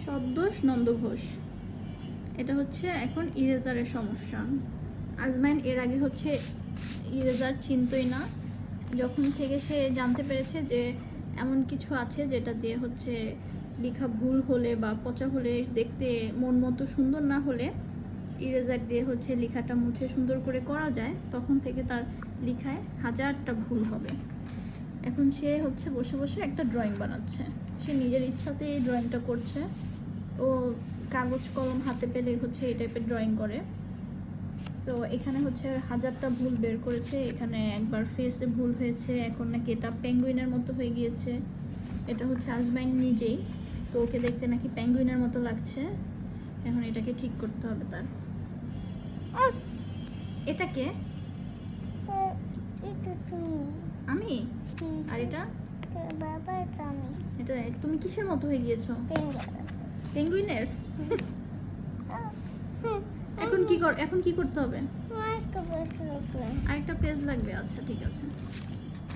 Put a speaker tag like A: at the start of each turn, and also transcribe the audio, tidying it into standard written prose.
A: সব দোষ নন্দ ঘোষ। এটা হচ্ছে এখন ইরেজারের সমস্যা। আজমাইন এর আগে হচ্ছে ইরেজার চিনতই না, যখন থেকে সে জানতে পেরেছে যে এমন কিছু আছে যেটা দিয়ে হচ্ছে লেখা ভুল হলে বা পচা হলে, দেখতে মন মতো সুন্দর না হলে ইরেজার দিয়ে হচ্ছে লেখাটা মুছে সুন্দর করে করা যায়, তখন থেকে তার লেখায় হাজারটা ভুল হবে। এখন সে হচ্ছে বসে বসে একটা ড্রয়িং বানাচ্ছে, সে নিজের ইচ্ছাতে এই ড্রয়িংটা করছে। ও কাগজ কলম হাতে পেলে হচ্ছে এই টাইপের ড্রয়িং করে। তো এখানে হচ্ছে হাজারটা ভুল বের করেছে। এখানে একবার ফেসে ভুল হয়েছে, এখন নাকি এটা পেঙ্গুইনের মতো হয়ে গিয়েছে। এটা হচ্ছে আজমাইন নিজেই, তো ওকে দেখতে নাকি পেঙ্গুইনের মতো লাগছে। এখন এটাকে ঠিক করতে হবে তার। এটাকে আমি, আর এটা এটা তুমি কিসের মতো হয়ে গিয়েছো? পেঙ্গুইনের। এখন কি করতে হবে? আরেকটা পেজ লাগবে। আচ্ছা ঠিক আছে।